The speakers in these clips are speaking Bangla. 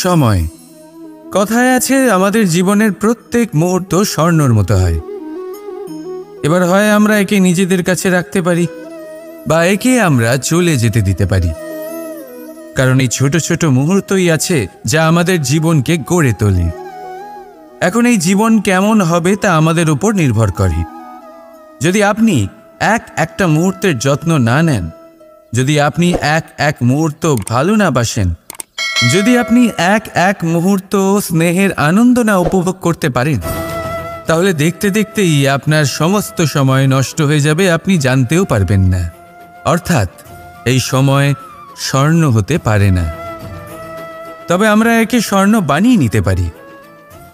সময়। কথায় আছে আমাদের জীবনের প্রত্যেক মুহূর্ত স্বর্ণর মতো হয়। এবার হয় আমরা একে নিজেদের কাছে রাখতে পারি বা একে আমরা চলে যেতে দিতে পারি, কারণ এই ছোট ছোট মুহূর্তই আছে যা আমাদের জীবনকে গড়ে তোলে। এখন এই জীবন কেমন হবে তা আমাদের উপর নির্ভর করে। যদি আপনি একটা মুহূর্তের যত্ন না নেন, যদি আপনি এক মুহূর্ত ভালো না বাসেন, যদি আপনি এক মুহূর্ত স্নেহের আনন্দ না উপভোগ করতে পারেন, তাহলে দেখতে দেখতেই আপনার সমস্ত সময় নষ্ট হয়ে যাবে, আপনি জানতেও পারবেন না। অর্থাৎ এই সময় স্বর্ণ হতে পারে না। তবে আমরা একে স্বর্ণ বানিয়ে নিতে পারি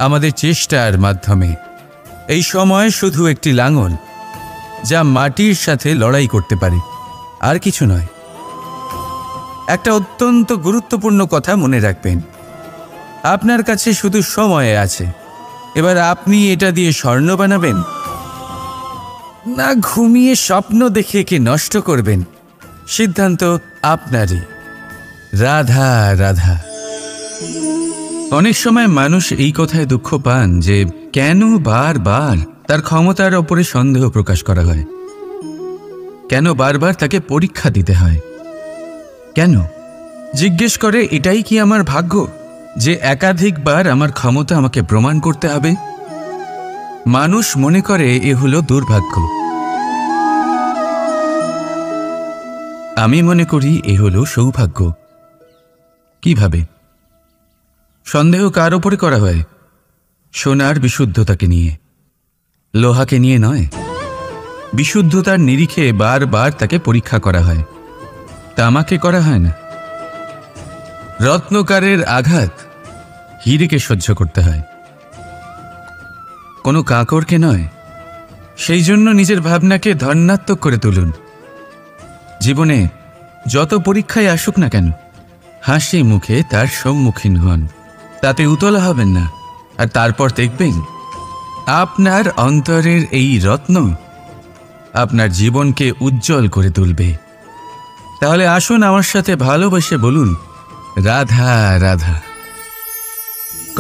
আমাদের চেষ্টার মাধ্যমে। এই সময় শুধু একটি লাঙল যা মাটির সাথে লড়াই করতে পারে, আর কিছু নয়। একটা অত্যন্ত গুরুত্বপূর্ণ কথা মনে রাখবেন, আপনার কাছে শুধু সময় আছে। এবার আপনি এটা দিয়ে স্বর্ণ বানাবেন না ঘুমিয়ে স্বপ্ন দেখে একে নষ্ট করবেন, সিদ্ধান্ত আপনারই। রাধা রাধা। অনেক সময় মানুষ এই কথায় দুঃখ পান যে কেন বারবার তার ক্ষমতার ওপরে সন্দেহ প্রকাশ করা হয়, কেন বারবার তাকে পরীক্ষা দিতে হয়, কেন জিজ্ঞেস করে এটাই কি আমার ভাগ্য যে একাধিকবার আমার ক্ষমতা আমাকে প্রমাণ করতে হবে? মানুষ মনে করে এ হলো দুর্ভাগ্য। আমি মনে করি এ হলো সৌভাগ্য। কিভাবে? সন্দেহ কার ওপরে করা হয়? সোনার বিশুদ্ধতাকে নিয়ে, লোহাকে নিয়ে নয়। বিশুদ্ধতার নিরিখে বারবার তাকে পরীক্ষা করা হয়, তামাকে করা হয় না। রত্নকারের আঘাত হীরেকে সহ্য করতে হয়, কোনো কাঁকরকে নয়। সেই জন্য নিজের ভাবনাকে ধনাত্মক করে তুলুন। জীবনে যত পরীক্ষায় আসুক না কেন, হাসি মুখে তার সম্মুখীন হন, তাতে উতলা হবেন না। আর তারপর দেখবেন আপনার অন্তরের এই রত্ন আপনার জীবনকে উজ্জ্বল করে তুলবে। তাহলে আসুন আমার সাথে ভালোবেসে বলুন রাধা রাধা।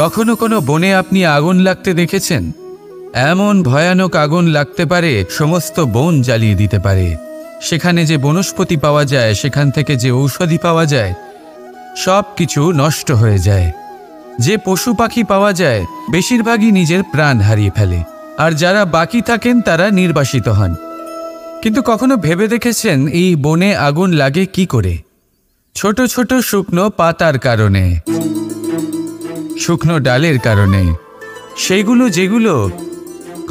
কখনো কোনো বনে আপনি আগুন লাগতে দেখেছেন? এমন ভয়ানক আগুন লাগতে পারে সমস্ত বন জ্বালিয়ে দিতে পারে। সেখানে যে বনস্পতি পাওয়া যায়, সেখান থেকে যে ঔষধি পাওয়া যায়, সব কিছু নষ্ট হয়ে যায়। যে পশু পাখি পাওয়া যায় বেশিরভাগই নিজের প্রাণ হারিয়ে ফেলে, আর যারা বাকি থাকেন তারা নির্বাসিত হন। কিন্তু কখনো ভেবে দেখেছেন এই বনে আগুন লাগে কি করে? ছোট ছোট শুকনো পাতার কারণে, শুকনো ডালের কারণে, সেইগুলো যেগুলো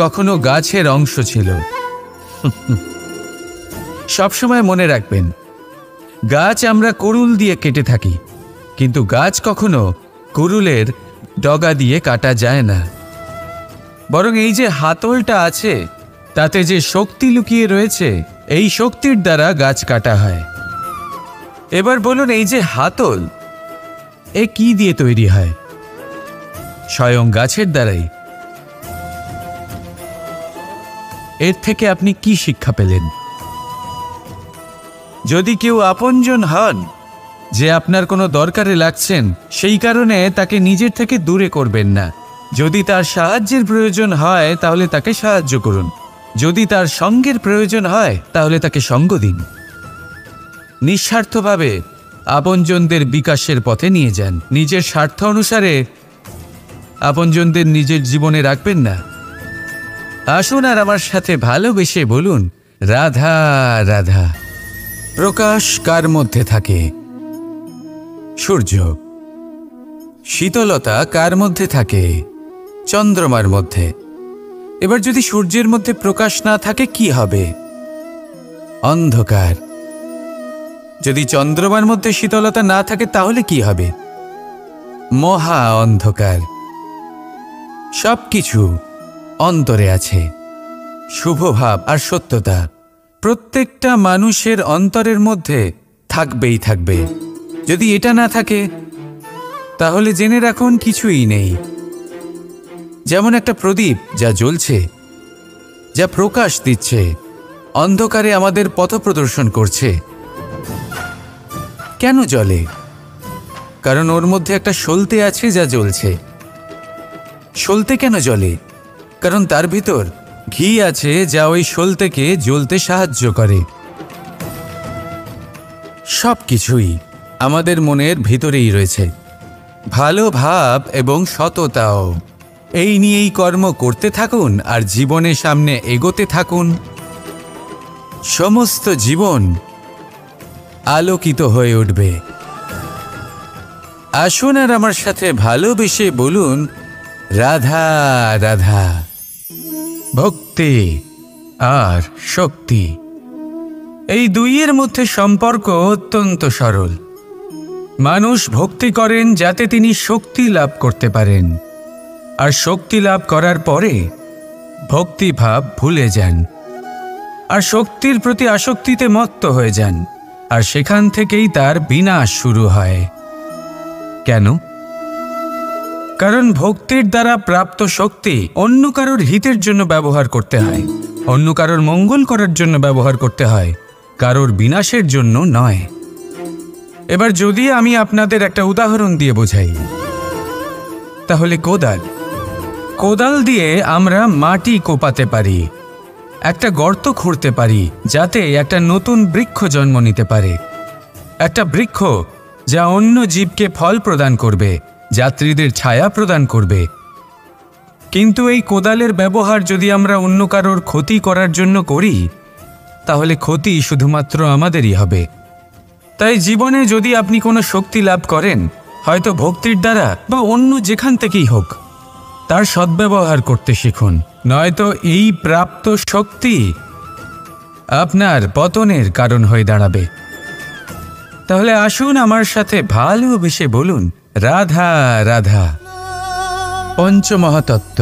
কখনো গাছের অংশ ছিল। সবসময় মনে রাখবেন, গাছ আমরা কুড়ুল দিয়ে কেটে থাকি, কিন্তু গাছ কখনো কুড়ুলের ডগা দিয়ে কাটা যায় না। বরং এই যে হাতলটা আছে, তাতে যে শক্তি লুকিয়ে রয়েছে, এই শক্তির দ্বারা গাছ কাটা হয়। এবার বলুন, এই যে হাতল, এ কি দিয়ে তৈরি হয়? স্বয়ং গাছের দ্বারাই। এর থেকে আপনি কি শিক্ষা পেলেন? যদি কেউ আপনজন হন, যে আপনার কোনো দরকারে লাগছেন, সেই কারণে তাকে নিজের থেকে দূরে করবেন না। যদি তার সাহায্যের প্রয়োজন হয় তাহলে তাকে সাহায্য করুন, যদি তার সঙ্গের প্রয়োজন হয় তাহলে তাকে সঙ্গ দিন। নিঃস্বার্থভাবে আপনজনদের বিকাশের পথে নিয়ে যান। নিজের স্বার্থ অনুসারে আপনজনদের নিজের জীবনে রাখবেন না। আসুন আর আমার সাথে ভালোবেসে বলুন রাধা রাধা। প্রকাশ কার মধ্যে থাকে? সূর্য। শীতলতা কার মধ্যে থাকে? চন্দ্রমার মধ্যে। এবার যদি সূর্যের মধ্যে প্রকাশ না থাকে কি হবে? অন্ধকার। যদি চন্দ্রমার মধ্যে শীতলতা না থাকে তাহলে কি হবে? মহা অন্ধকার। সবকিছু অন্তরে আছে, শুভ ভাব আর সত্যতা প্রত্যেকটা মানুষের অন্তরের মধ্যে থাকবেই থাকবে। যদি এটা না থাকে তাহলে জেনে রাখুন কিছুই নেই। যেমন একটা প্রদীপ যা জ্বলছে, যা প্রকাশ দিচ্ছে, অন্ধকারে আমাদের পথ প্রদর্শন করছে। কেন জ্বলে? কারণ ওর মধ্যে একটা সলতে আছে যা জ্বলছে। সলতে কেন জ্বলে? কারণ তার ভিতর ঘি আছে যা ওই সলতেকে জ্বলতে সাহায্য করে। সব কিছুই আমাদের মনের ভিতরেই রয়েছে, ভালো ভাব এবং সততাও। এই নিয়েই কর্ম করতে থাকুন আর জীবনের সামনে এগোতে থাকুন। সমস্ত জীবন আলোকিত হয়ে উঠবে। আসুন আর আমার সাথে ভালোবেসে বলুন, রাধা রাধা। ভক্তি আর শক্তি, এই দুইয়ের মধ্যে সম্পর্ক অত্যন্ত সরল। মানুষ ভক্তি করেন যাতে তিনি শক্তি লাভ করতে পারেন, আর শক্তি লাভ করার পরে ভক্তিভাব ভুলে যান আর শক্তির প্রতি আসক্তিতে মত্ত হয়ে যান, আর সেখান থেকেই তার বিনাশ শুরু হয়। কেন? কারণ ভক্তির দ্বারা প্রাপ্ত শক্তি অন্য কারোর হিতের জন্য ব্যবহার করতে হয়, অন্য কারোর মঙ্গল করার জন্য ব্যবহার করতে হয়, কারোর বিনাশের জন্য নয়। এবার যদি আমি আপনাদের একটা উদাহরণ দিয়ে বোঝাই, তাহলে কোদাল দিয়ে আমরা মাটি কোপাতে পারি, একটা গর্ত খুঁড়তে পারি যাতে একটা নতুন বৃক্ষ জন্ম নিতে পারে, একটা বৃক্ষ যা অন্য জীবকে ফল প্রদান করবে, যাত্রীদের ছায়া প্রদান করবে। কিন্তু এই কোদালের ব্যবহার যদি আমরা অন্য কারোর ক্ষতি করার জন্য করি, তাহলে ক্ষতি শুধুমাত্র আমাদেরই হবে। তাই জীবনে যদি আপনি কোনো শক্তি লাভ করেন, হয়তো ভক্তির দ্বারা বা অন্য যেখান থেকেই হোক, তার সদ্ব্যবহার করতে শিখুন, নয়তো এই প্রাপ্ত শক্তি আপনার পতনের কারণ হয়ে দাঁড়াবে। তাহলে আসুন আমার সাথে ভালোবেসে বলুন, রাধা রাধা। পঞ্চমহাতত্ত্ব,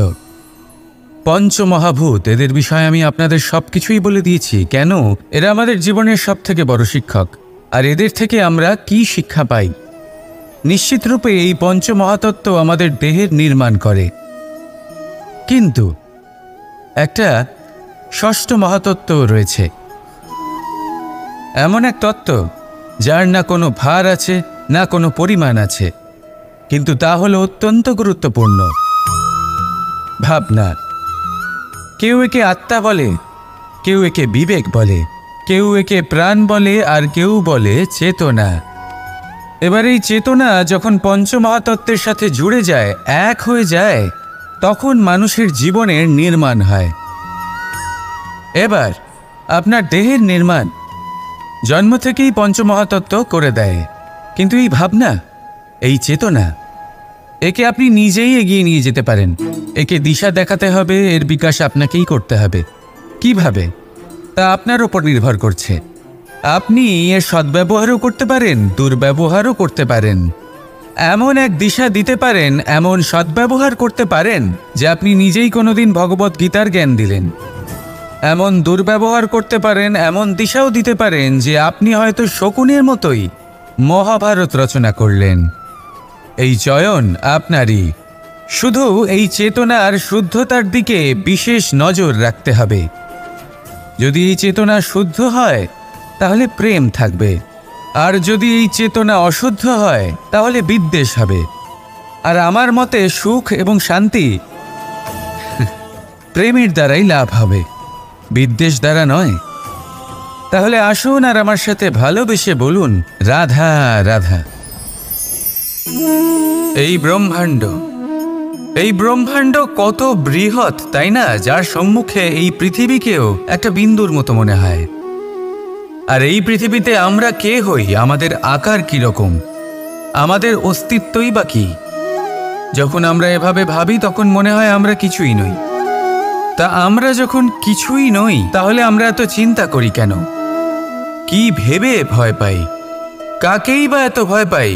পঞ্চমহাভূত, এদের বিষয়ে আমি আপনাদের সবকিছুই বলে দিয়েছি। কেন? এরা আমাদের জীবনের সবথেকে বড় শিক্ষক। আর এদের থেকে আমরা কি শিক্ষা পাই? নিশ্চিতরূপে এই পঞ্চমহাতত্ত্ব আমাদের দেহের নির্মাণ করে, কিন্তু একটা ষষ্ঠ মহাতত্ত্ব রয়েছে, এমন এক তত্ত্ব যার না কোনো ভার আছে না কোনো পরিমাণ আছে, কিন্তু তা হলো অত্যন্ত গুরুত্বপূর্ণ, ভাবনা। কেউ একে আত্মা বলে, কেউ একে বিবেক বলে, কেউ একে প্রাণ বলে, আর কেউ বলে চেতনা। এবার এই চেতনা যখন পঞ্চমহাতত্ত্বের সাথে জুড়ে যায়, এক হয়ে যায়, তখন মানুষের জীবনের নির্মাণ হয়। এবার আপনার দেহের নির্মাণ জন্ম থেকেই পঞ্চমহাতত্ত্ব করে দেয়, কিন্তু এই ভাবনা, এই চেতনা, একে আপনি নিজেই এগিয়ে নিয়ে যেতে পারেন। একে দিশা দেখাতে হবে, এর বিকাশ আপনাকেই করতে হবে। কিভাবে? তা আপনার ওপর নির্ভর করছে। আপনি এর সদ্ব্যবহারও করতে পারেন, দুর্ব্যবহারও করতে পারেন। এমন এক দিশা দিতে পারেন, এমন সদ্ব্যবহার করতে পারেন যে আপনি নিজেই কোনোদিন ভগবত গীতার জ্ঞান দিলেন। এমন দুর্ব্যবহার করতে পারেন, এমন দিশাও দিতে পারেন যে আপনি হয়তো শকুনের মতোই মহাভারত রচনা করলেন। এই চয়ন আপনারই। শুধু এই চেতনার শুদ্ধতার দিকে বিশেষ নজর রাখতে হবে। যদি এই চেতনা শুদ্ধ হয়, তাহলে প্রেম থাকবে, আর যদি এই চেতনা অশুদ্ধ হয়, তাহলে বিদ্বেষ হবে। আর আমার মতে সুখ এবং শান্তি প্রেমের দ্বারাই লাভ হবে, বিদ্বেষ দ্বারা নয়। তাহলে আসুন আর আমার সাথে ভালোবেসে বলুন, রাধা রাধা। এই ব্রহ্মাণ্ড কত বৃহৎ, তাই না? যার সম্মুখে এই পৃথিবীকেও একটা বিন্দুর মতো মনে হয়। আর এই পৃথিবীতে আমরা কে হই? আমাদের আকার কি রকম? আমাদের অস্তিত্বই বা কি? যখন আমরা এভাবে ভাবি, তখন মনে হয় আমরা কিছুই নই। তা আমরা যখন কিছুই নই, তাহলে আমরা এত চিন্তা করি কেন? কি ভেবে ভয় পাই? কাকেই বা এত ভয় পাই?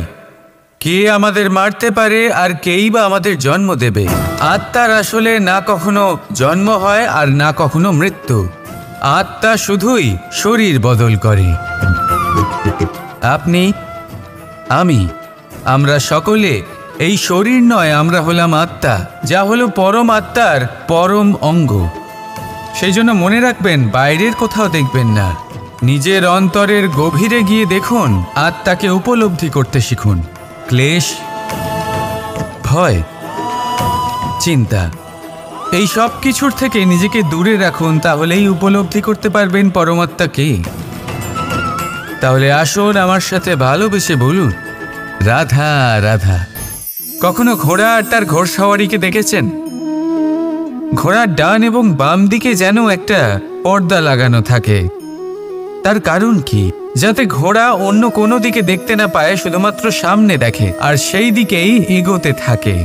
কে আমাদের মারতে পারে আর কেই বা আমাদের জন্ম দেবে? আত্মার আসলে না কখনো জন্ম হয় আর না কখনো মৃত্যু। আত্মা শুধুই শরীর বদল করে। আপনি, আমি, আমরা সকলে এই শরীর নয়, আমরা হলাম আত্মা, যা হলো পরম আত্মার পরম অঙ্গ। সেই জন্য মনে রাখবেন, বাইরের কোথাও দেখবেন না, নিজের অন্তরের গভীরে গিয়ে দেখুন, আত্মাকে উপলব্ধি করতে শিখুন। ক্লেশ, ভয়, চিন্তা, এই সব কিছুর থেকে নিজেকে দূরে রাখুন, তাহলেই উপলব্ধি করতে পারবেন পরমাত্মা কে। তাহলে আসুন আমার সাথে ভালোবেসে বলুন, রাধা রাধা। কখনো ঘোড়া আর তার ঘোড়সওয়ারিকে দেখেছেন? ঘোড়ার ডান এবং বাম দিকে যেন একটা পর্দা লাগানো থাকে। তার কারণ কি? যাতে ঘোড়া অন্য কোনো দিকে দেখতে না পায়, শুধুমাত্র সামনে দেখে আর সেই দিকেই এগোতে থাকে।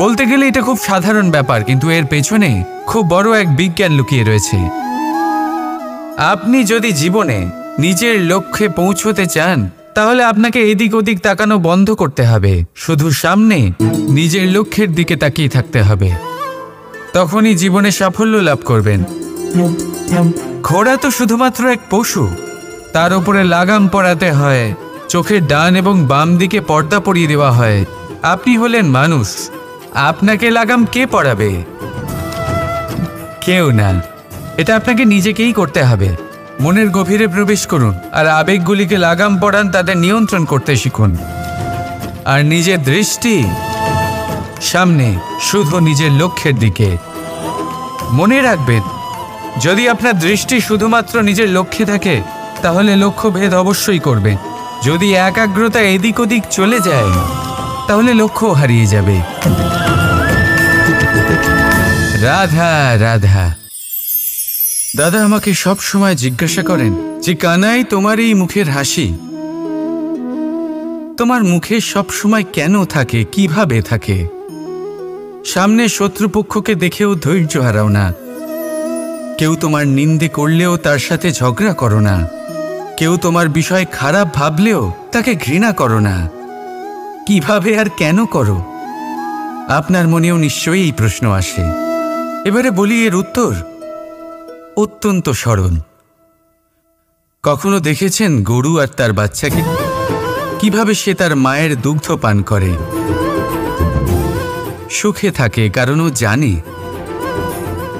বলতে গেলে এটা খুব সাধারণ ব্যাপার, কিন্তু এর পেছনে খুব বড় এক বিজ্ঞান লুকিয়ে রয়েছে। আপনি যদি জীবনে নিজের লক্ষ্যে পৌঁছতে চান, তাহলে আপনাকে এদিক ওদিক তাকানো বন্ধ করতে হবে, শুধু সামনে নিজের লক্ষ্যের দিকে তাকিয়ে থাকতে হবে। তখনই জীবনে সাফল্য লাভ করবেন। ঘোড়া তো শুধুমাত্র এক পশু, তার উপরে লাগাম পরাতে হয়, চোখের ডান এবং বাম দিকে পর্দা পরিয়ে দেওয়া হয়। আপনি হলেন মানুষ, আপনাকে লাগাম কে পরাবে? কেউ না, এটা আপনাকে নিজেকেই করতে হবে। মনের গভীরে প্রবেশ করুন আর আবেগগুলিকে লাগাম পরান, তাদের নিয়ন্ত্রণ করতে শিখুন। আর নিজের দৃষ্টি সামনে, শুধু নিজের লক্ষ্যের দিকে। মনে রাখবেন, যদি আপনার দৃষ্টি শুধুমাত্র নিজের লক্ষ্যে থাকে, তাহলে লক্ষ্যভেদ অবশ্যই করবে। যদি একাগ্রতা এদিক ওদিক চলে যায়, তাহলে লক্ষ্য হারিয়ে যাবে। রাধা রাধা। দাদা আমাকে সব সময় জিজ্ঞাসা করেন যে, কানাই, তোমার এই মুখের হাসি, তোমার মুখে সব সময় কেন থাকে, কিভাবে থাকে? সামনে শত্রুপক্ষকে দেখেও ধৈর্য হারাও না, কেউ তোমার নিন্দে করলেও তার সাথে ঝগড়া করো না, কেউ তোমার বিষয় খারাপ ভাবলেও তাকে ঘৃণা করো না। কিভাবে আর কেন করো? আপনার মনেও নিশ্চয়ই এই প্রশ্ন আসে। এবারে বলি, এর উত্তর অত্যন্ত সরল। কখনো দেখেছেন গরু আর তার বাচ্চাকে? কিভাবে সে তার মায়ের দুগ্ধ পান করে? সুখে থাকে, কারণ ও জানে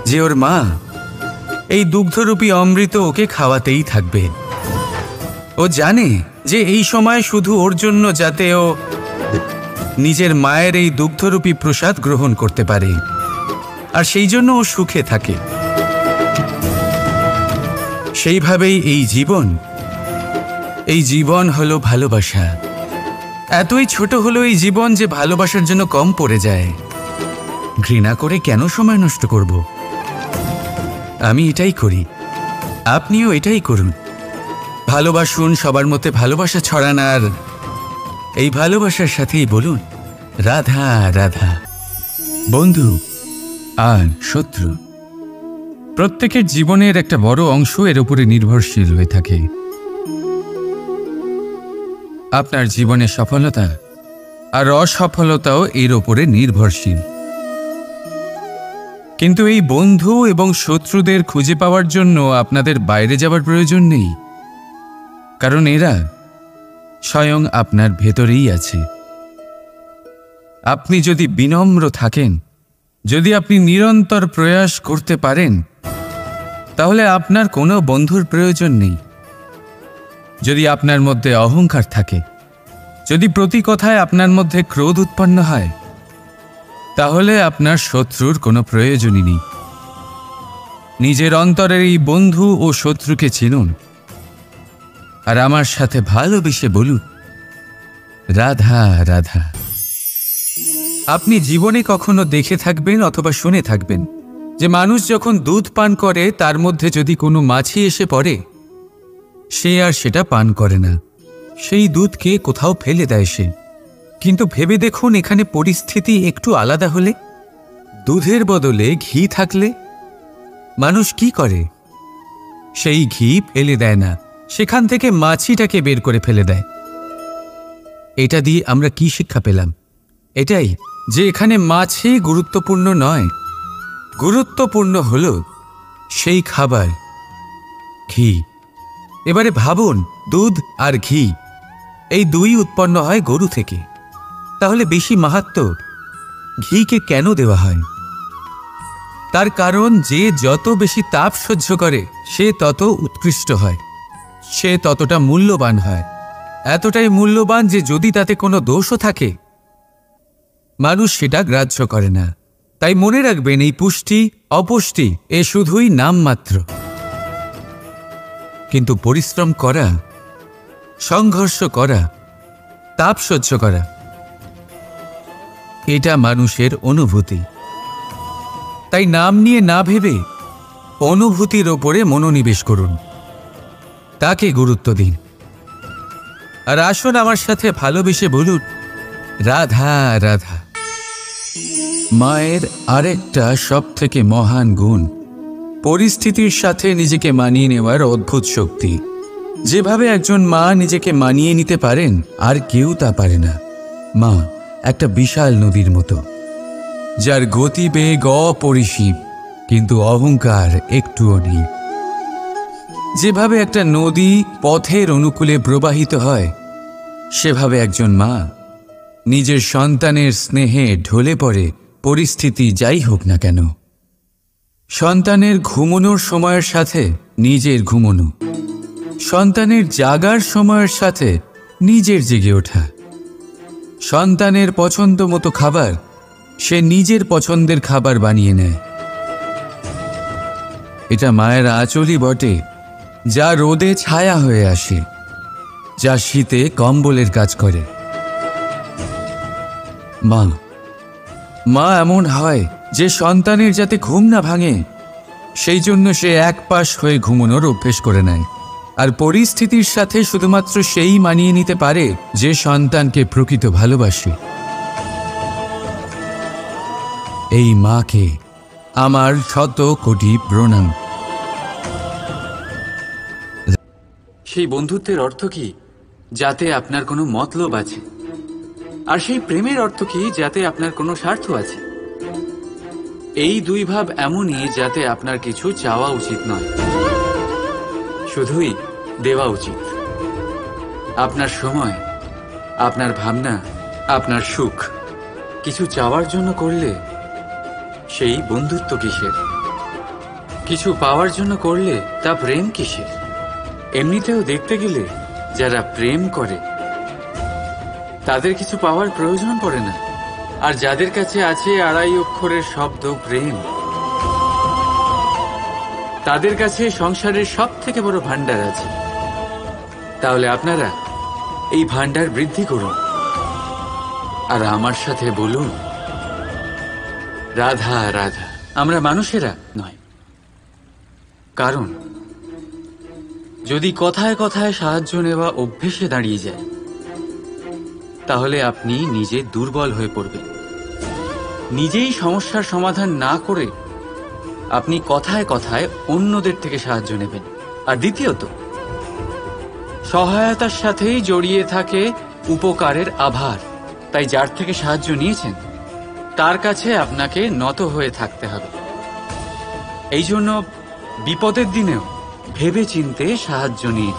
যে ওর মা এই দুগ্ধরূপী অমৃত ওকে খাওয়াতেই থাকবে। ও জানে যে এই সময় শুধু ওর জন্য, যাতে ও নিজের মায়ের এই দুগ্ধরূপী প্রসাদ গ্রহণ করতে পারে, আর সেই জন্য ও সুখে থাকে। সেইভাবেই এই জীবন হলো ভালোবাসা। এতই ছোট হলো এই জীবন যে ভালোবাসার জন্য কম পড়ে যায়। ঘৃণা করে কেন সময় নষ্ট করব? আমি এটাই করি, আপনিও এটাই করুন। ভালোবাসুন, সবার মধ্যে ভালোবাসা ছড়ান, আর এই ভালোবাসার সাথেই বলুন, রাধা রাধা। বন্ধু আর শত্রু, প্রত্যেকের জীবনের একটা বড় অংশ এর উপরে নির্ভরশীল হয়ে থাকে। আপনার জীবনের সফলতা আর অসফলতাও এর উপরে নির্ভরশীল। কিন্তু এই বন্ধু এবং শত্রুদের খুঁজে পাওয়ার জন্য আপনাদের বাইরে যাবার প্রয়োজন নেই, কারণ এরা স্বয়ং আপনার ভেতরেই আছে। আপনি যদি বিনম্র থাকেন, যদি আপনি নিরন্তর প্রয়াস করতে পারেন, তাহলে আপনার কোনো বন্ধুর প্রয়োজন নেই। যদি আপনার মধ্যে অহংকার থাকে, যদি প্রতি কথায় আপনার মধ্যে ক্রোধ উৎপন্ন হয়, তাহলে আপনার শত্রুর কোনো প্রয়োজনই নেই। নিজের অন্তরের এই বন্ধু ও শত্রুকে চিনুন, আর আমার সাথে ভালোবেসে বলুন, রাধা রাধা। আপনি জীবনে কখনো দেখে থাকবেন অথবা শুনে থাকবেন যে মানুষ যখন দুধ পান করে, তার মধ্যে যদি কোনো মাছি এসে পড়ে, সে আর সেটা পান করে না, সেই দুধকে কোথাও ফেলে দেয় সে। কিন্তু ভেবে দেখুন, এখানে পরিস্থিতি একটু আলাদা হলে, দুধের বদলে ঘি থাকলে মানুষ কি করে? সেই ঘি ফেলে দেয় না, সেখান থেকে মাছিটাকে বের করে ফেলে দেয়। এটা দিয়ে আমরা কি শিক্ষা পেলাম? এটাই যে এখানে মাছি গুরুত্বপূর্ণ নয়, গুরুত্বপূর্ণ হলো সেই খাবার, ঘি। এবারে ভাবুন, দুধ আর ঘি এই দুই উৎপন্ন হয় গরু থেকে, তাহলে বেশি মাহাত্ম্য ঘিকে কেন দেওয়া হয়? তার কারণ, যে যত বেশি তাপ সহ্য করে সে তত উৎকৃষ্ট হয়, সে ততটা মূল্যবান হয়। এতটাই মূল্যবান যে যদি তাতে কোনো দোষও থাকে মানুষ সেটা গ্রাহ্য করে না। তাই মনে রাখবেন, এই পুষ্টি অপুষ্টি এ শুধুই নামমাত্র, কিন্তু পরিশ্রম করা, সংঘর্ষ করা, তাপ সহ্য করা, এটা মানুষের অনুভূতি। তাই নাম নিয়ে না ভেবে অনুভূতির ওপরে মনোনিবেশ করুন, তাকে গুরুত্ব দিন। আর আসুন আমার সাথে ভালোবেসে বলুন, রাধা রাধা। মায়ের আরেকটা সবথেকে মহান গুণ পরিস্থিতির সাথে নিজেকে মানিয়ে নেওয়ার অদ্ভুত শক্তি। যেভাবে একজন মা নিজেকে মানিয়ে নিতে পারেন আর কেউ তা পারে না। মা একটা বিশাল নদীর মতো, যার গতিবেগ অপরিসীম, কিন্তু অহংকার একটুও নেই। যেভাবে একটা নদী পথের অনুকূলে প্রবাহিত হয়, সেভাবে একজন মা নিজের সন্তানের স্নেহে ঢলে পড়ে, পরিস্থিতি যাই হোক না কেন। সন্তানের ঘুমানোর সময়ের সাথে নিজের ঘুমানো, সন্তানের জাগার সময়ের সাথে নিজের জেগে ওঠা, সন্তানের পছন্দ মতো খাবার সে নিজের পছন্দের খাবার বানিয়ে নেয়। এটা মায়ের আঁচলই বটে, যা রোদে ছায়া হয়ে আসে, যা শীতে কম্বলের কাজ করে। মা মা এমন হয় যে সন্তানের যাতে ঘুম না ভাঙে সেই জন্য সে এক পাশ হয়ে ঘুমানোর অভ্যেস করে নেয়। আর পরিস্থিতির সাথে শুধুমাত্র সেই মানিয়ে নিতে পারে যে সন্তানকে প্রকৃত ভালোবাসে। এই মাকে আমার শত কোটি প্রণাম। সেই বন্ধুত্বের অর্থ কি? যাতে আপনার কোনো মতলব আছে। আর সেই প্রেমের অর্থ কি? যাতে আপনার কোনো স্বার্থ আছে। এই দুই ভাব এমনই যাতে আপনার কিছু চাওয়া উচিত নয়, শুধুই দেওয়া উচিত। আপনার সময়, আপনার ভাবনা, আপনার সুখ কিছু চাওয়ার জন্য করলে সেই বন্ধুত্ব কিসের? কিছু পাওয়ার জন্য করলে তা প্রেম কিসের? এমনিতেও দেখতে গেলে যারা প্রেম করে তাদের কিছু পাওয়ার প্রয়োজন পড়ে না। আর যাদের কাছে আছে 2.5 অক্ষরের শব্দ প্রেম, তাদের কাছে সংসারের সব থেকে বড় ভান্ডার আছে। তাহলে আপনারা এই ভান্ডার বৃদ্ধি করুন আর আমার সাথে বলুন, রাধা রাধা। আমরা মানুষেরা নয়, কারণ যদি কথায় কথায় সাহায্য নেওয়া অভ্যেসে দাঁড়িয়ে যায় তাহলে আপনি নিজে দুর্বল হয়ে পড়বেন। নিজেই সমস্যার সমাধান না করে আপনি কথায় কথায় অন্যদের থেকে সাহায্য নেবেন। আর দ্বিতীয়ত, সহায়তার সাথেই জড়িয়ে থাকে উপকারের আভার। তাই যার থেকে সাহায্য নিয়েছেন তার কাছে আপনাকে নত হয়ে থাকতে হবে। এই জন্য বিপদের দিনেও ভেবে চিন্তে সাহায্য নিন,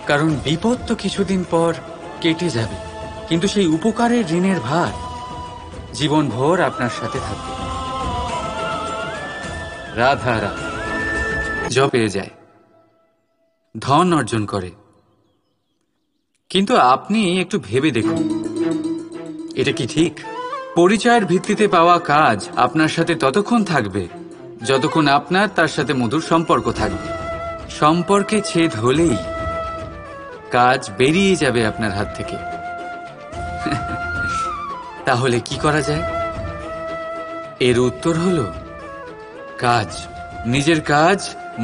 কারণ বিপদ তো কিছুদিন পর কেটে যাবে, কিন্তু সেই উপকারের ঋণের ভার জীবনভর আপনার সাথে থাকবে। রাধা রাধা। জব পেয়ে যায়, ধন অর্জন করে, কিন্তু আপনি একটু ভেবে দেখুন, এটা কি ঠিক? পরিচয়ের ভিত্তিতে পাওয়া কাজ আপনার সাথে ততক্ষণ থাকবে যতক্ষণ আপনার তার সাথে মধুর সম্পর্ক থাকবে। সম্পর্কে ছেদ হলেই কাজ বেরিয়ে যাবে আপনার হাত থেকে। তাহলে কি করা যায়? এর উত্তর হলো কাজ। নিজের কাজ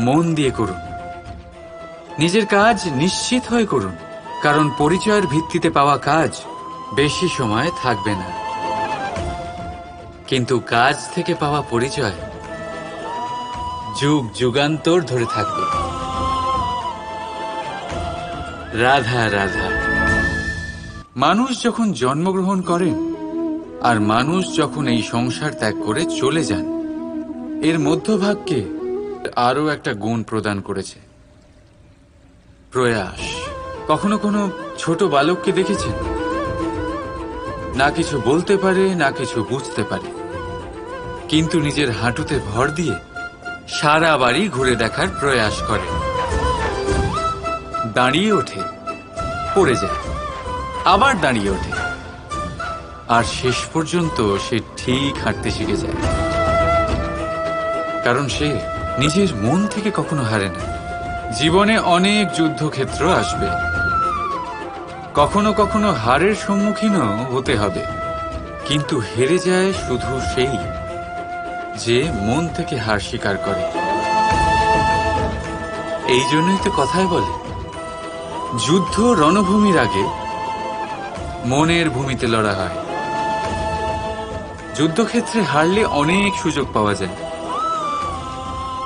মন দিয়ে করুন, নিজের কাজ নিশ্চিত হয়ে করুন, কারণ পরিচয়ের ভিত্তিতে পাওয়া কাজ বেশি সময় থাকবে না, কিন্তু কাজ থেকে পাওয়া পরিচয় যুগ যুগান্তর ধরে থাকবে। রাধা রাধা। মানুষ যখন জন্মগ্রহণ করেন আর মানুষ যখন এই সংসার ত্যাগ করে চলে যান, এর মধ্যভাগকে আরো একটা গুণ প্রদান করেছে, প্রয়াস। কখনো কোনো ছোট বালককে দেখেছেন? না কিছু বলতে পারে, না কিছু বুঝতে পারে, কিন্তু নিজের হাঁটুতে ভর দিয়ে সারা বাড়ি ঘুরে দেখার প্রয়াস করে। দাঁড়িয়ে ওঠে, পড়ে যায়, আবার দাঁড়িয়ে ওঠে, আর শেষ পর্যন্ত সে ঠিক হাঁটতে শিখে যায়। কারণ সে নিজের মন থেকে কখনো হারে না। জীবনে অনেক যুদ্ধক্ষেত্র আসবে, কখনো কখনো হারের সম্মুখীনও হতে হবে, কিন্তু হেরে যায় শুধু সেই যে মন থেকে হার স্বীকার করে। এই জন্যই তো কথায় বলে, যুদ্ধ রণভূমির আগে মনের ভূমিতে লড়া হয়। যুদ্ধক্ষেত্রে হারলে অনেক সুযোগ পাওয়া যায়,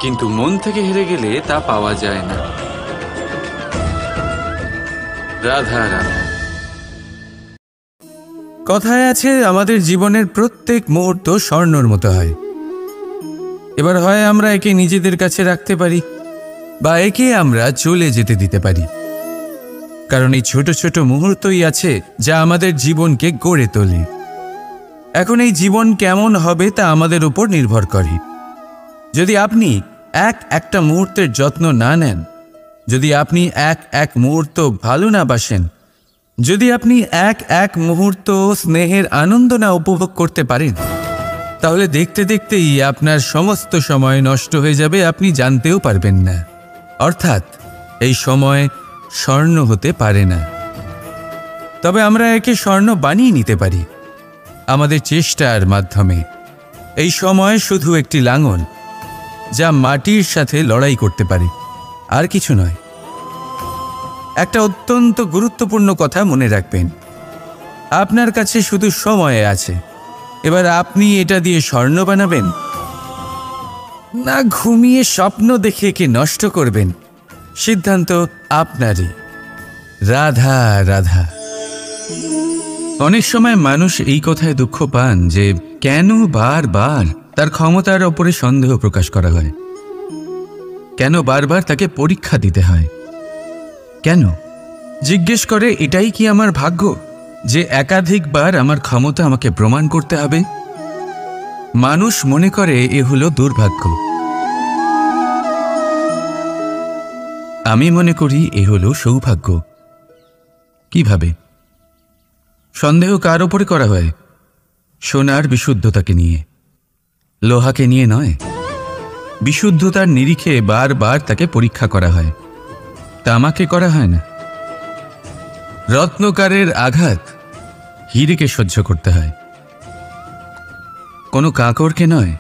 কিন্তু মন থেকে হেরে গেলে তা পাওয়া যায় না। রাধা রাধা। কথায় আছে আমাদের জীবনের প্রত্যেক মুহূর্ত স্বর্ণর মতো হয়। এবার হয় আমরা একে নিজেদের কাছে রাখতে পারি বা একে আমরা চলে যেতে দিতে পারি। কারণ এই ছোট ছোট মুহূর্তই আছে যা আমাদের জীবনকে গড়ে তোলে। এখন এই জীবন কেমন হবে তা আমাদের উপর নির্ভর করে। যদি আপনি একটা মুহূর্তের যত্ন না নেন, যদি আপনি এক মুহূর্ত ভালো না বাসেন, যদি আপনি এক মুহূর্ত স্নেহের আনন্দ না উপভোগ করতে পারেন, তাহলে দেখতে দেখতেই আপনার সমস্ত সময় নষ্ট হয়ে যাবে, আপনি জানতেও পারবেন না। অর্থাৎ এই সময় স্বর্ণ হতে পারে না। তবে আমরা একে স্বর্ণ বানিয়ে নিতে পারি আমাদের চেষ্টার মাধ্যমে। এই সময় শুধু একটি লাঙল যা মাটির সাথে লড়াই করতে পারে, আর কিছু নয়। একটা অত্যন্ত গুরুত্বপূর্ণ কথা মনে রাখবেন, আপনার কাছে শুধু সময় আছে। এবার আপনি এটা দিয়ে স্বর্ণ বানাবেন না ঘুমিয়ে স্বপ্ন দেখে একে নষ্ট করবেন, সিদ্ধান্ত আপনারই। রাধা রাধা। অনেক সময় মানুষ এই কথায় দুঃখ পান যে কেন বারবার তার ক্ষমতার ওপরে সন্দেহ প্রকাশ করা হয়, কেন বারবার তাকে পরীক্ষা দিতে হয়, কেন জিজ্ঞেস করে এটাই কি আমার ভাগ্য যে একাধিকবার আমার ক্ষমতা আমাকে প্রমাণ করতে হবে? মানুষ মনে করে এ হলো দুর্ভাগ্য। আমি মনে করি এ হলো সৌভাগ্য। কিভাবে? সন্দেহ কার ওপরে করা হয়? সোনার বিশুদ্ধতাকে নিয়ে, লোহাকে নিয়ে নয়। বিশুদ্ধতার নিরিখে বারবার তাকে পরীক্ষা করা হয়, তামাকে করা হয় না। রত্নকারের আঘাত হীরেকে সহ্য করতে হয়, কোনো কাঁকরকে নয়।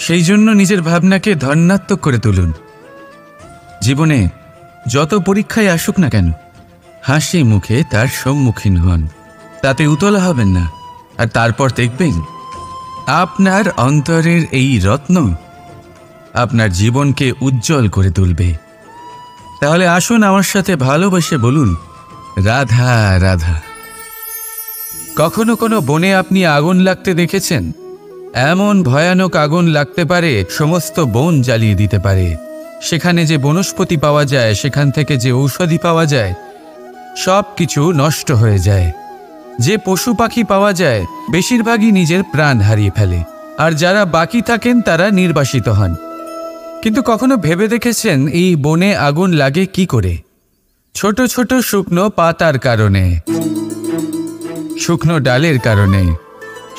সেই জন্য নিজের ভাবনাকে ধন্যাত্মক করে তুলুন। জীবনে যত পরীক্ষায় আসুক না কেন, হাসি মুখে তার সম্মুখীন হন, তাতে উতলা হবেন না। আর তারপর দেখবেন আপনার অন্তরের এই রত্ন আপনার জীবনকে উজ্জ্বল করে তুলবে। তাহলে আসুন আমার সাথে ভালোবেসে বলুন, রাধা রাধা। কখনো কোনো বনে আপনি আগুন লাগতে দেখেছেন? এমন ভয়ানক আগুন লাগতে পারে সমস্ত বন জ্বালিয়ে দিতে পারে। সেখানে যে বনস্পতি পাওয়া যায়, সেখান থেকে যে ঔষধি পাওয়া যায়, সব কিছু নষ্ট হয়ে যায়। যে পশু পাখি পাওয়া যায় বেশিরভাগই নিজের প্রাণ হারিয়ে ফেলে, আর যারা বাকি থাকেন তারা নির্বাসিত হন। কিন্তু কখনো ভেবে দেখেছেন এই বনে আগুন লাগে কি করে? ছোট ছোট শুকনো পাতার কারণে, শুকনো ডালের কারণে,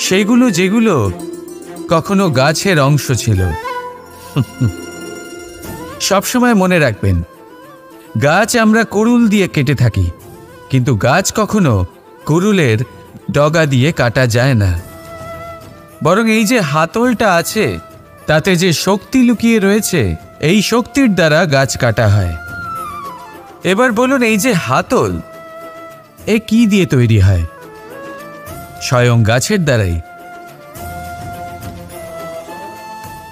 সেইগুলো যেগুলো কখনো গাছের অংশ ছিল। সবসময় মনে রাখবেন, গাছ আমরা কুড়ুল দিয়ে কেটে থাকি, কিন্তু গাছ কখনো কুড়ুলের ডগা দিয়ে কাটা যায় না। বরং এই যে হাতলটা আছে, তাতে যে শক্তি লুকিয়ে রয়েছে, এই শক্তির দ্বারা গাছ কাটা হয়। এবার বলুন, এই যে হাতল, এ কি দিয়ে তৈরি হয়? স্বয়ং গাছের দ্বারাই।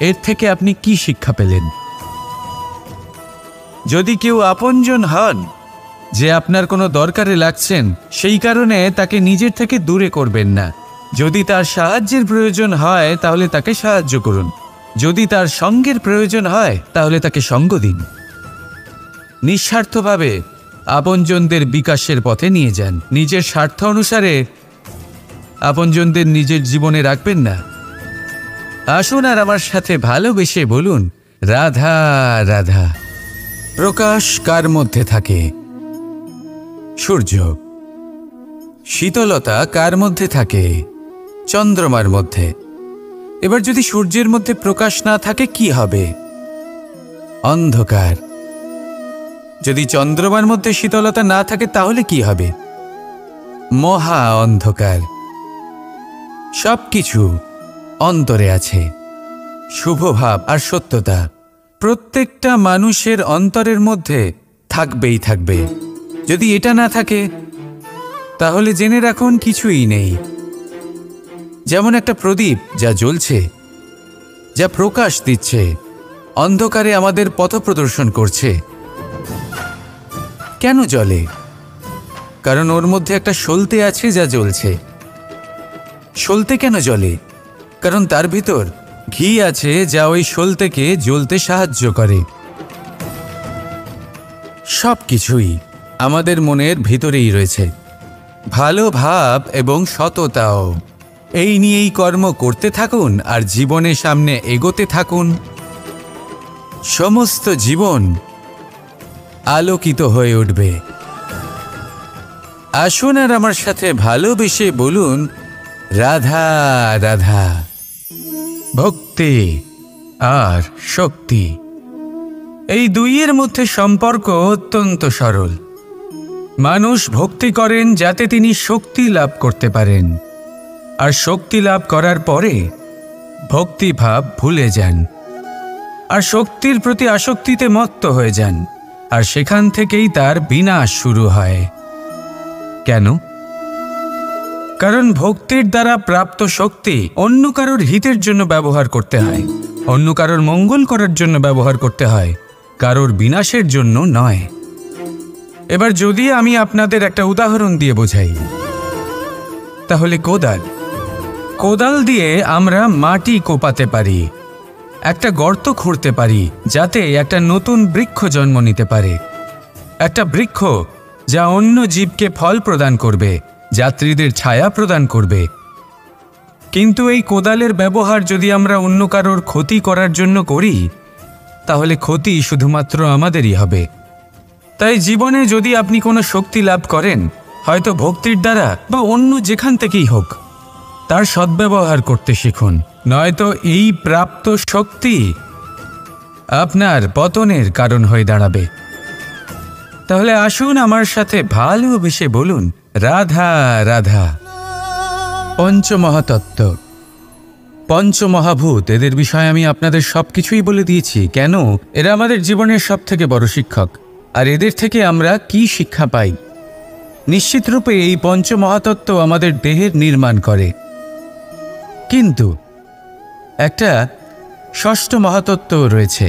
এর থেকে আপনি কি শিক্ষা পেলেন? যদি কেউ আপনজন হন, যে আপনার কোনো দরকারে লাগছেন, সেই কারণে তাকে নিজের থেকে দূরে করবেন না। যদি তার সাহায্যের প্রয়োজন হয় তাহলে তাকে সাহায্য করুন, যদি তার সঙ্গের প্রয়োজন হয় তাহলে তাকে সঙ্গ দিন। নিঃস্বার্থভাবে আপনজনদের বিকাশের পথে নিয়ে যান। নিজের স্বার্থ অনুসারে আপনজনদের নিজের জীবনে রাখবেন না। আসুন আর আমার সাথে ভালোবেসে বলুন, রাধা রাধা। প্রকাশ কার মধ্যে থাকে? সূর্য। শীতলতা কার মধ্যে থাকে? চন্দ্রমার মধ্যে। এবার যদি সূর্যের মধ্যে প্রকাশ না থাকে কি হবে? অন্ধকার। যদি চন্দ্রমার মধ্যে শীতলতা না থাকে তাহলে কি হবে? মহা অন্ধকার। সবকিছু অন্তরে আছে, শুভভাব আর সত্যতা প্রত্যেকটা মানুষের অন্তরের মধ্যে থাকবেই থাকবে। যদি এটা না থাকে তাহলে জেনে রাখুন কিছুই নেই। যেমন একটা প্রদীপ যা জ্বলছে, যা প্রকাশ দিচ্ছে, অন্ধকারে আমাদের পথ প্রদর্শন করছে। কেন জ্বলে? কারণ ওর মধ্যে একটা সলতে আছে যা জ্বলছে। সলতে কেন জ্বলে? কারণ তার ভিতর ঘি আছে যা ওই সলতেকে জ্বলতে সাহায্য করে। সব কিছুই আমাদের মনের ভিতরেই রয়েছে, ভালো ভাব এবং সততাও। এই নিয়েই কর্ম করতে থাকুন আর জীবনের সামনে এগোতে থাকুন। সমস্ত জীবন আলোকিত হয়ে উঠবে। আসুন আর আমার সাথে ভালোবেসে বলুন, রাধা রাধা। ভক্তি আর শক্তি, এই দুইয়ের মধ্যে সম্পর্ক অত্যন্ত সরল। মানুষ ভক্তি করেন যাতে তিনি শক্তি লাভ করতে পারেন, আর শক্তি লাভ করার পরে ভক্তিভাব ভুলে যান আর শক্তির প্রতি আসক্তিতে মত্ত হয়ে যান, আর সেখান থেকেই তার বিনাশ শুরু হয়। কেন? কারণ ভক্তির দ্বারা প্রাপ্ত শক্তি অন্য কারোর হিতের জন্য ব্যবহার করতে হয়, অন্য কারোর মঙ্গল করার জন্য ব্যবহার করতে হয়, কারোর বিনাশের জন্য নয়। এবার যদি আমি আপনাদের একটা উদাহরণ দিয়ে বোঝাই, তাহলে কোদাল দিয়ে আমরা মাটি কোপাতে পারি, একটা গর্ত খুঁড়তে পারি যাতে একটা নতুন বৃক্ষ জন্ম নিতে পারে, একটা বৃক্ষ যা অন্য জীবকে ফল প্রদান করবে, যাত্রীদের ছায়া প্রদান করবে। কিন্তু এই কোদালের ব্যবহার যদি আমরা অন্য কারোর ক্ষতি করার জন্য করি, তাহলে ক্ষতি শুধুমাত্র আমাদেরই হবে। তাই জীবনে যদি আপনি কোনো শক্তি লাভ করেন, হয়তো ভক্তির দ্বারা বা অন্য যেখান থেকেই হোক, তার সদ্ব্যবহার করতে শিখুন, নয়তো এই প্রাপ্ত শক্তি আপনার পতনের কারণ হয়ে দাঁড়াবে। তাহলে আসুন আমার সাথে ভালোবেসে বলুন, রাধা রাধা। পঞ্চমহাতত্ত্ব, পঞ্চমহাভূত, এদের বিষয়ে আমি আপনাদের সবকিছুই বলে দিয়েছি। কেন? এরা আমাদের জীবনের সবথেকে বড় শিক্ষক। আর এদের থেকে আমরা কি শিক্ষা পাই? নিশ্চিতরূপে এই পঞ্চমহাতত্ত্ব আমাদের দেহের নির্মাণ করে, কিন্তু একটা ষষ্ঠ মহাতত্ত্ব রয়েছে,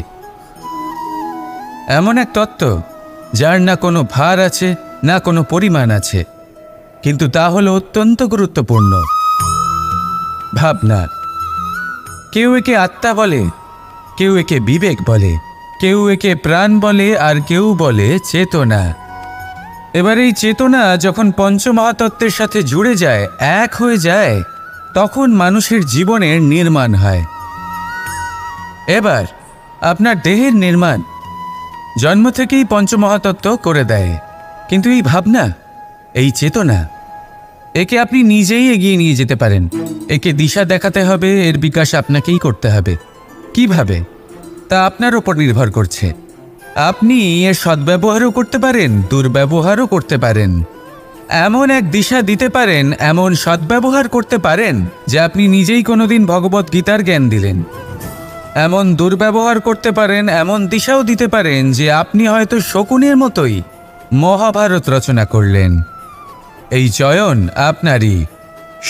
এমন এক তত্ত্ব যার না কোনো ভার আছে না কোনো পরিমাণ আছে, কিন্তু তা হলো অত্যন্ত গুরুত্বপূর্ণ। ভাবনা। কেউ একে আত্মা বলে, কেউ একে বিবেক বলে, কেউ একে প্রাণ বলে, আর কেউ বলে চেতনা। এবার এই চেতনা যখন পঞ্চমহাতত্ত্বের সাথে জুড়ে যায়, এক হয়ে যায়, তখন মানুষের জীবনের নির্মাণ হয়। এবার আপনার দেহের নির্মাণ জন্ম থেকেই পঞ্চমহাতত্ত্ব করে দেয়, কিন্তু এই ভাবনা, এই চেতনা, একে আপনি নিজেই এগিয়ে নিয়ে যেতে পারেন। একে দিশা দেখাতে হবে, এর বিকাশ আপনাকেই করতে হবে। কিভাবে? তা আপনার ওপর নির্ভর করছে। আপনি এর সদ্ব্যবহারও করতে পারেন, দুর্ব্যবহারও করতে পারেন। এমন এক দিশা দিতে পারেন, এমন সদ্ব্যবহার করতে পারেন যে আপনি নিজেই কোনোদিন ভগবত গীতার জ্ঞান দিলেন। এমন দুর্ব্যবহার করতে পারেন, এমন দিশাও দিতে পারেন যে আপনি হয়তো শকুনের মতোই মহাভারত রচনা করলেন। এই চয়ন আপনারই।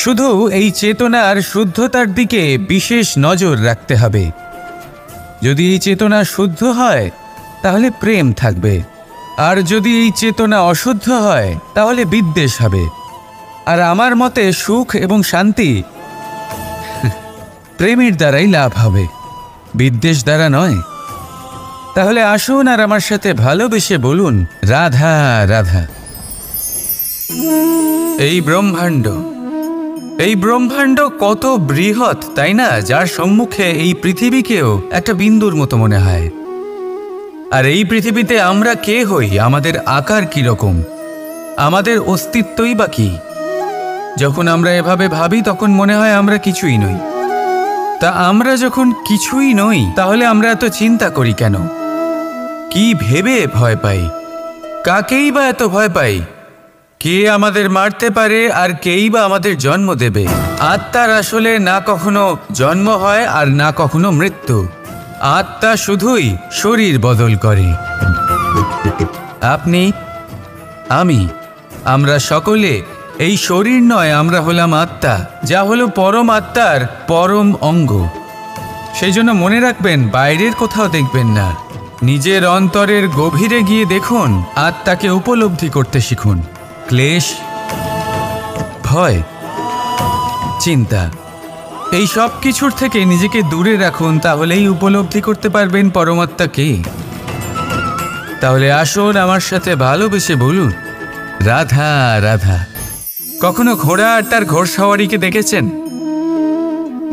শুধু এই চেতনার শুদ্ধতার দিকে বিশেষ নজর রাখতে হবে। যদি এই চেতনা শুদ্ধ হয় তাহলে প্রেম থাকবে, আর যদি এই চেতনা অশুদ্ধ হয় তাহলে বিদ্বেষ হবে। আর আমার মতে সুখ এবং শান্তি প্রেমের দ্বারাই লাভ হবে, বিদ্বেষ দ্বারা নয়। তাহলে আসুন আর আমার সাথে ভালোবেসে বলুন, রাধা রাধা। এই ব্রহ্মাণ্ড কত বৃহৎ, তাই না? যার সম্মুখে এই পৃথিবীকেও একটা বিন্দুর মতো মনে হয়। আর এই পৃথিবীতে আমরা কে হই, আমাদের আকার কিরকম? আমাদের অস্তিত্বই বা কি? যখন আমরা এভাবে ভাবি তখন মনে হয় আমরা কিছুই নই। তা আমরা যখন কিছুই নই তাহলে আমরা এত চিন্তা করি কেন? কি ভেবে ভয় পাই? কাকেই বা এত ভয় পাই? কে আমাদের মারতে পারে আর কেই বা আমাদের জন্ম দেবে? আত্মার আসলে না কখনো জন্ম হয় আর না কখনো মৃত্যু। আত্মা শুধুই শরীর বদল করে। আপনি, আমি, আমরা সকলে এই শরীর নয়, আমরা হলাম আত্মা, যা হলো পরম আত্মার পরম অঙ্গ। সেই জন্য মনে রাখবেন, বাইরের কোথাও দেখবেন না, নিজের অন্তরের গভীরে গিয়ে দেখুন, আত্মাকে উপলব্ধি করতে শিখুন। ক্লেশ, ভয়, চিন্তা, এই সব কিছুর থেকে নিজেকে দূরে রাখুন, তাহলেই উপলব্ধি করতে পারবেন পরমাত্মাকে। তাহলে আসুন আমার সাথে ভালোবেসে বলুন, রাধা রাধা। কখনো ঘোড়া আর তার ঘোড়সওয়ারিকে দেখেছেন?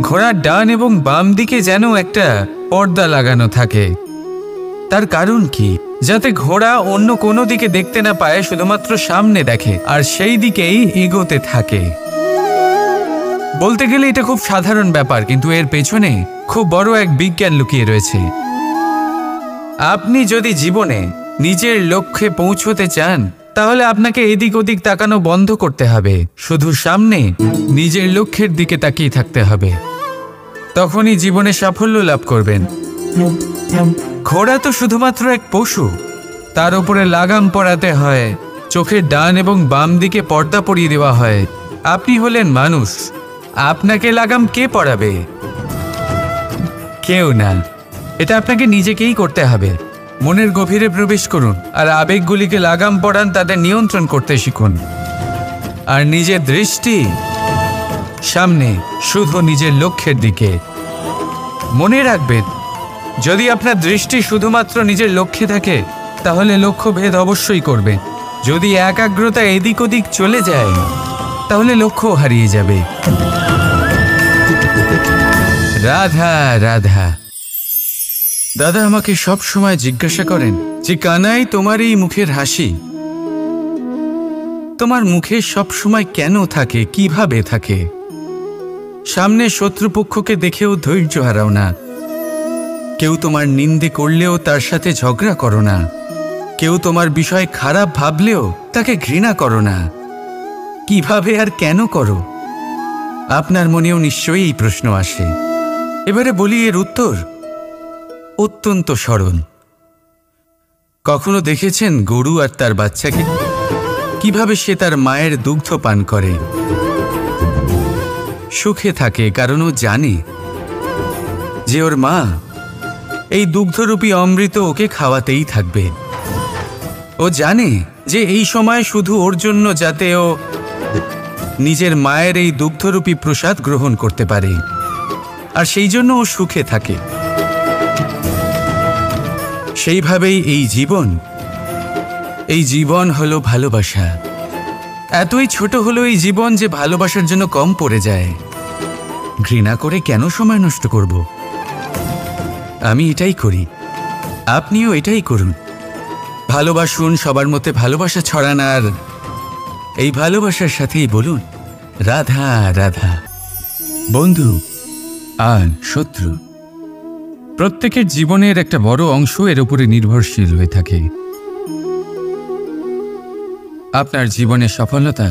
ঘোড়ার ডান এবং বাম দিকে যেন একটা পর্দা লাগানো থাকে। তার কারণ কি? যাতে ঘোড়া অন্য কোনো দিকে দেখতে না পায়, শুধুমাত্র সামনে দেখে আর সেই দিকেই এগোতে থাকে। বলতে গেলে এটা খুব সাধারণ ব্যাপার, কিন্তু এর পেছনে খুব বড় এক বিজ্ঞান লুকিয়ে রয়েছে। আপনি যদি জীবনে নিজের লক্ষ্যে পৌঁছতে চান, তাহলে আপনাকে এদিক ওদিক তাকানো বন্ধ করতে হবে, শুধু সামনে নিজের লক্ষ্যের দিকে তাকিয়ে থাকতে হবে। তখনই জীবনে সাফল্য লাভ করবেন। ঘোড়া তো শুধুমাত্র এক পশু, তার উপরে লাগাম পরাতে হয়, চোখের ডান এবং বাম দিকে পর্দা পরিয়ে দেওয়া হয়। আপনি হলেন মানুষ, আপনাকে লাগাম কে পরাবে? কেউ না। এটা আপনাকে নিজেকেই করতে হবে। মনের গভীরে প্রবেশ করুন আর আবেগগুলিকে লাগাম পরান, তাদের নিয়ন্ত্রণ করতে শিখুন। আর নিজের দৃষ্টি সামনে, শুধু নিজের লক্ষ্যের দিকে। মনে রাখবেন, যদি আপনার দৃষ্টি শুধুমাত্র নিজের লক্ষ্যে থাকে, তাহলে লক্ষ্য ভেদ অবশ্যই করবে। যদি একাগ্রতা এদিক ওদিক চলে যায়, তাহলে লক্ষ্য হারিয়ে যাবে। রাধা রাধা। দাদা আমাকে সব সময় জিজ্ঞাসা করেন যে, কানাই, তোমার এই মুখের হাসি, তোমার মুখে সব সময় কেন থাকে, কিভাবে থাকে? সামনে শত্রুপক্ষকে দেখেও ধৈর্য হারাও না, কেউ তোমার নিন্দে করলেও তার সাথে ঝগড়া করো না, কেউ তোমার বিষয় খারাপ ভাবলেও তাকে ঘৃণা করো না। কিভাবে আর কেন করো? আপনার মনেও নিশ্চয়ই এই প্রশ্ন আসে। এবারে বলি এর উত্তর অত্যন্ত সরল। কখনো দেখেছেন গরু আর তার বাচ্চাকে? কিভাবে সে তার মায়ের দুগ্ধ পান করে? সুখে থাকে, কারণ ও জানে যে ওর মা এই দুগ্ধরূপী অমৃত ওকে খাওয়াতেই থাকবে। ও জানে যে এই সময় শুধু ওর জন্য, যাতে ও নিজের মায়ের এই দুগ্ধরূপী প্রসাদ গ্রহণ করতে পারে, আর সেই জন্য ও সুখে থাকে। সেইভাবেই এই জীবন হলো ভালোবাসা। এতই ছোট হলো এই জীবন যে ভালোবাসার জন্য কম পড়ে যায়। ঘৃণা করে কেন সময় নষ্ট করব? আমি এটাই করি, আপনিও এটাই করুন। ভালোবাসুন, সবার মধ্যে ভালোবাসা ছড়ান, আর এই ভালোবাসার সাথেই বলুন, রাধা রাধা। বন্ধু আর শত্রু, প্রত্যেকের জীবনের একটা বড় অংশ এর উপরে নির্ভরশীল হয়ে থাকে। আপনার জীবনের সফলতা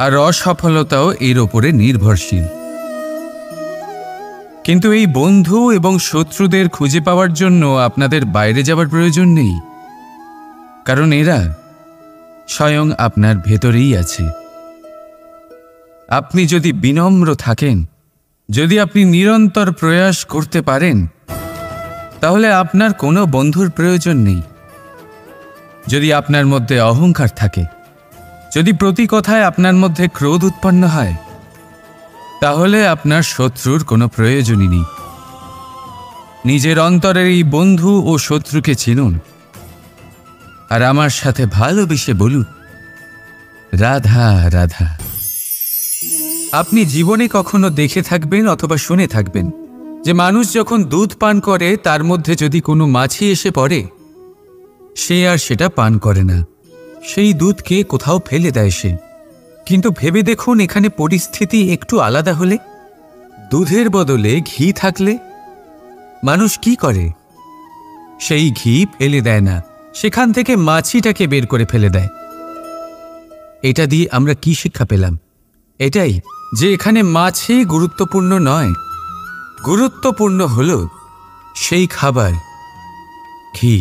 আর অসফলতাও এর উপরে নির্ভরশীল। কিন্তু এই বন্ধু এবং শত্রুদের খুঁজে পাওয়ার জন্য আপনাদের বাইরে যাবার প্রয়োজন নেই, কারণ এরা স্বয়ং আপনার ভেতরেই আছে। আপনি যদি বিনম্র থাকেন, যদি আপনি নিরন্তর প্রয়াস করতে পারেন, তাহলে আপনার কোনো বন্ধুর প্রয়োজন নেই। যদি আপনার মধ্যে অহংকার থাকে, যদি প্রতি কথায় আপনার মধ্যে ক্রোধ উৎপন্ন হয়, তাহলে আপনার শত্রুর কোনো প্রয়োজনই নেই। নিজের অন্তরের এই বন্ধু ও শত্রুকে চিনুন, আর আমার সাথে ভালোবেসে বলুন, রাধা রাধা। আপনি জীবনে কখনো দেখে থাকবেন অথবা শুনে থাকবেন যে মানুষ যখন দুধ পান করে, তার মধ্যে যদি কোনো মাছি এসে পড়ে, সে আর সেটা পান করে না, সেই দুধকে কোথাও ফেলে দেয় সে। কিন্তু ভেবে দেখুন, এখানে পরিস্থিতি একটু আলাদা হলে, দুধের বদলে ঘি থাকলে মানুষ কি করে? সেই ঘি ফেলে দেয় না, সেখান থেকে মাছিটাকে বের করে ফেলে দেয়। এটা দিয়ে আমরা কি শিক্ষা পেলাম? এটাই যে এখানে মাছি গুরুত্বপূর্ণ নয়, গুরুত্বপূর্ণ হলো সেই খাবার, ঘি।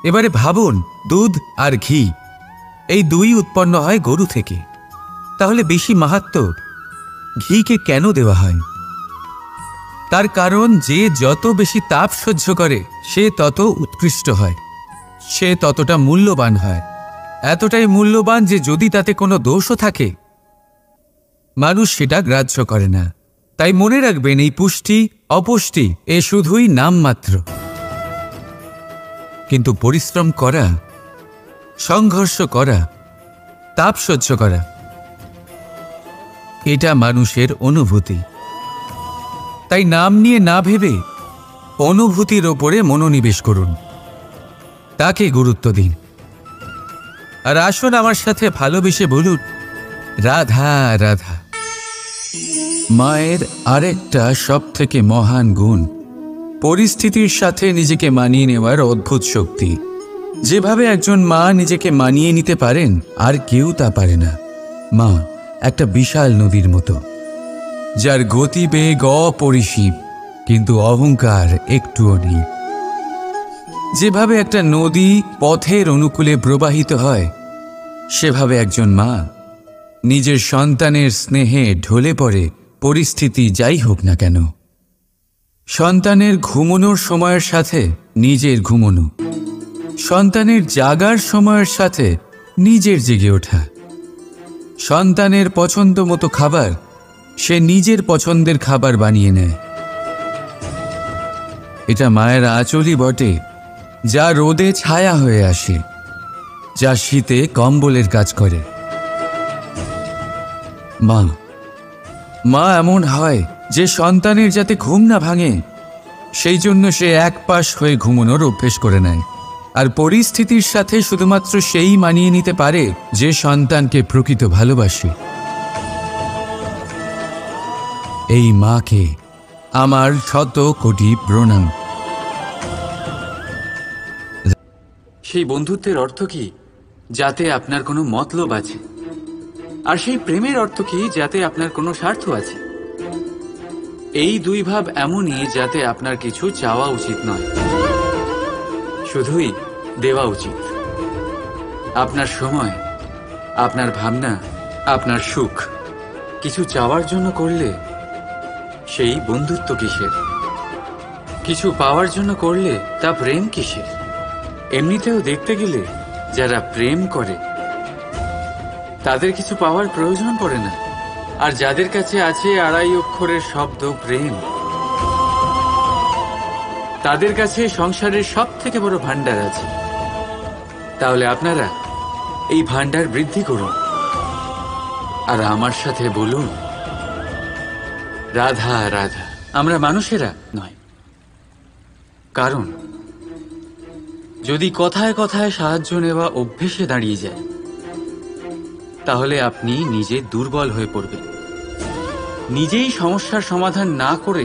এবারে ভাবুন, দুধ আর ঘি এই দুই উৎপন্ন হয় গরু থেকে। তাহলে বেশি মাহাত্ম্য ঘিকে কেন দেওয়া হয়? তার কারণ, যে যত বেশি তাপ সহ্য করে সে তত উৎকৃষ্ট হয়, সে ততটা মূল্যবান হয়। এতটাই মূল্যবান যে যদি তাতে কোনো দোষও থাকে মানুষ সেটা গ্রাহ্য করে না। তাই মনে রাখবেন, এই পুষ্টি অপুষ্টি এ শুধুই নামমাত্র। কিন্তু পরিশ্রম করা, সংঘর্ষ করা, তাপ সহ্য করা, এটা মানুষের অনুভূতি। তাই নাম নিয়ে না ভেবে অনুভূতির ওপরে মনোনিবেশ করুন, তাকে গুরুত্ব দিন। আর আসুন আমার সাথে ভালোবেসে বলুন, রাধা রাধা। মায়ের আরেকটা সবথেকে মহান গুণ, পরিস্থিতির সাথে নিজেকে মানিয়ে নেওয়ার অদ্ভুত শক্তি। যেভাবে একজন মা নিজেকে মানিয়ে নিতে পারেন, আর কেউ তা পারে না। মা একটা বিশাল নদীর মতো, যার গতিবেগ অপরিসীম, কিন্তু অহংকার একটুও নেই। যেভাবে একটা নদী পথের অনুকূলে প্রবাহিত হয়, সেভাবে একজন মা নিজের সন্তানের স্নেহে ঢলে পড়ে, পরিস্থিতি যাই হোক না কেন। সন্তানের ঘুমানোর সময়ের সাথে নিজের ঘুমানো, সন্তানের জাগার সময়ের সাথে নিজের জেগে ওঠা, সন্তানের পছন্দ মতো খাবার সে নিজের পছন্দের খাবার বানিয়ে নেয়। এটা মায়ের আঁচলই বটে, যা রোদে ছায়া হয়ে আসে, যা শীতে কম্বলের কাজ করে। মা মা এমন হয় যে সন্তানের যাতে ঘুম না ভাঙে, সেই জন্য সে এক পাশ হয়ে ঘুমানোর অভ্যেস করে নেয়। আর পরিস্থিতির সাথে শুধুমাত্র সেই মানিয়ে নিতে পারে যে সন্তানকে প্রকৃত ভালোবাসে। এই মাকে আমার শত কোটি প্রণাম। সেই বন্ধুত্বের অর্থ কি? যাতে আপনার কোনো মতলব আছে। আর সেই প্রেমের অর্থ কি? যাতে আপনার কোনো স্বার্থ আছে। এই দুই ভাব এমনই যাতে আপনার কিছু চাওয়া উচিত নয়, শুধুই দেওয়া উচিত। আপনার সময়, আপনার ভাবনা, আপনার সুখ কিছু চাওয়ার জন্য করলে সেই বন্ধুত্ব কিসের? কিছু পাওয়ার জন্য করলে তা প্রেম কিসের? এমনিতেও দেখতে গেলে যারা প্রেম করে তাদের কিছু পাওয়ার প্রয়োজন পড়ে না। আর যাদের কাছে আছে 2.5 অক্ষরের শব্দ প্রেম, তাদের কাছে সংসারের সব থেকে বড় ভান্ডার আছে। তাহলে আপনারা এই ভান্ডার বৃদ্ধি করুন আর আমার সাথে বলুন, রাধা রাধা। আমরা মানুষেরা নয়। কারণ যদি কথায় কথায় সাহায্য নেওয়া অভ্যেসে দাঁড়িয়ে যায়, তাহলে আপনি নিজে দুর্বল হয়ে পড়বেন। নিজেই সমস্যার সমাধান না করে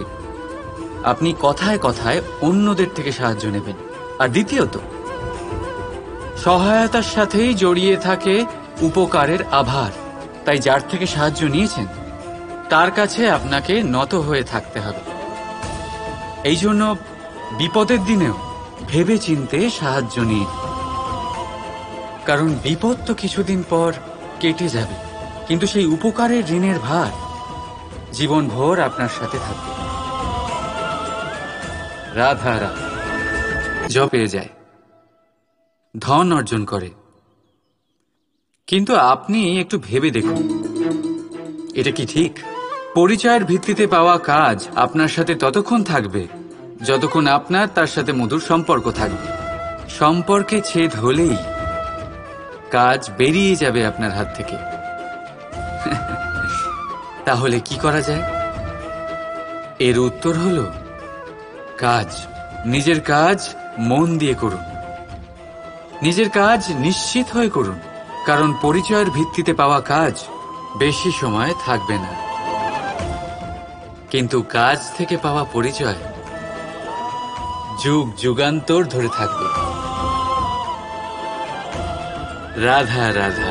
আপনি কথায় কথায় অন্যদের থেকে সাহায্য নেবেন। আর দ্বিতীয়ত, সহায়তার সাথেই জড়িয়ে থাকে উপকারের আভার। তাই যার থেকে সাহায্য নিয়েছেন তার কাছে আপনাকে নত হয়ে থাকতে হবে। এই জন্য বিপদের দিনেও ভেবে চিন্তে সাহায্য নিন, কারণ বিপদ তো কিছুদিন পর কেটে যাবে, কিন্তু সেই উপকারের ঋণের ভার জীবনভর আপনার সাথে থাকবে। রাধা রাধা। জপ পেয়ে যায়, ধন অর্জন করে, কিন্তু আপনি একটু ভেবে দেখুন, এটা কি ঠিক? পরিচয়ের ভিত্তিতে পাওয়া কাজ আপনার সাথে ততক্ষণ থাকবে যতক্ষণ আপনার তার সাথে মধুর সম্পর্ক থাকবে। সম্পর্কে ছেদ হলেই কাজ বেরিয়ে যাবে আপনার হাত থেকে। তাহলে কি করা যায়? এর উত্তর হলো কাজ। নিজের কাজ মন দিয়ে করুন, নিজের কাজ নিশ্চিত হয়ে করুন, কারণ পরিচয়ের ভিত্তিতে পাওয়া কাজ বেশি সময় থাকবে না, কিন্তু কাজ থেকে পাওয়া পরিচয় যুগ যুগান্তর ধরে থাকবে। রাধা রাধা।